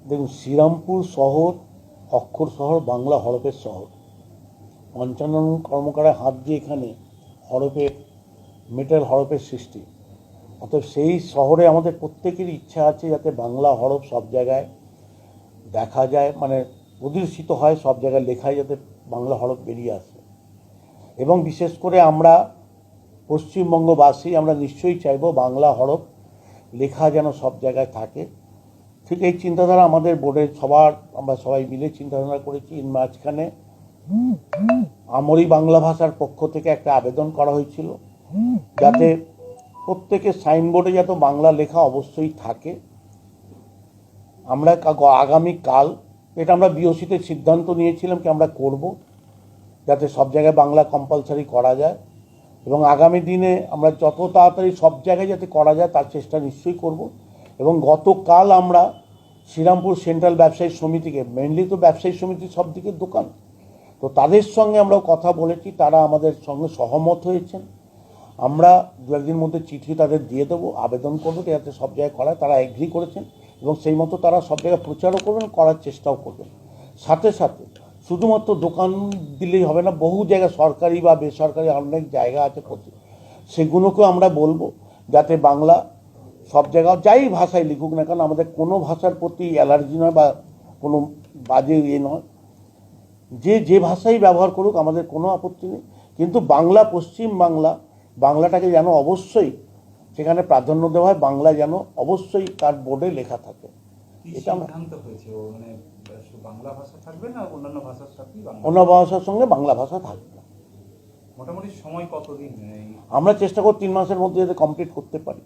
দেখুন, শ্রীরামপুর শহর অক্ষর শহর, বাংলা হরফের শহর। পঞ্চানন কর্মকারের হাত দিয়ে এখানে হরফের, মেটাল হরফের সৃষ্টি। অতএব সেই শহরে আমাদের প্রত্যেকেরই ইচ্ছা আছে যাতে বাংলা হরফ সব জায়গায় দেখা যায়, মানে প্রদর্শিত হয়, সব জায়গায় লেখায় যাতে বাংলা হরফ বেরিয়ে আসে। এবং বিশেষ করে আমরা পশ্চিমবঙ্গবাসী আমরা নিশ্চয়ই চাইব বাংলা হরফ লেখা যেন সব জায়গায় থাকে। ঠিক এই চিন্তাধারা আমাদের বোর্ডের সবার, আমরা সবাই মিলে চিন্তাধারা করেছি। এর মাঝখানে আমরি বাংলা ভাষার পক্ষ থেকে একটা আবেদন করা হয়েছিল যাতে প্রত্যেকের সাইনবোর্ডে যাতে বাংলা লেখা অবশ্যই থাকে। আমরা আগামীকাল, এটা আমরা বিওসিতে সিদ্ধান্ত নিয়েছিলাম কি আমরা করব, যাতে সব জায়গায় বাংলা কম্পালসারি করা যায়। এবং আগামী দিনে আমরা যত তাড়াতাড়ি সব জায়গায় যাতে করা যায় তার চেষ্টা নিশ্চয়ই করব। এবং গতকাল আমরা শ্রীরামপুর সেন্ট্রাল ব্যবসায়ী সমিতিকে, মেনলি তো ব্যবসায়ী সমিতি সব দিকে দোকান, তো তাদের সঙ্গে আমরা কথা বলেছি, তারা আমাদের সঙ্গে সহমত হয়েছেন। আমরা দু একদিন মধ্যে চিঠি তাদের দিয়ে দেবো, আবেদন করবো যাতে সব জায়গায় করা, তারা এগ্রি করেছেন এবং সেই মতো তারা সব জায়গায় প্রচারও করবেন, করার চেষ্টাও করবেন। সাথে সাথে শুধুমাত্র দোকান দিলেই হবে না, বহু জায়গায় সরকারি বা বেসরকারি অনেক জায়গা আছে, সেগুলোকেও আমরা বলবো যাতে বাংলা সব জায়গায় যাই ভাষায় লিখুক না কেন, আমাদের কোনো ভাষার প্রতি অ্যালার্জি নয় বা কোনো বাজে ইয়ে নয়, যে ভাষাই ব্যবহার করুক আমাদের কোনো আপত্তি নেই। কিন্তু বাংলা, পশ্চিম বাংলা, বাংলাটাকে যেন অবশ্যই সেখানে প্রাধান্য দেওয়া হয়, বাংলা যেন অবশ্যই তার বোর্ডে লেখা থাকে। এটা সিদ্ধান্ত হয়েছে, মানে বাংলা ভাষা থাকবে না অন্যান্য ভাষার সাথে? অন্য ভাষার সঙ্গে বাংলা ভাষা থাকবে না। মোটামুটি সময় কতদিন? আমরা চেষ্টা করি 3 মাসের মধ্যে যাতে কমপ্লিট করতে পারি।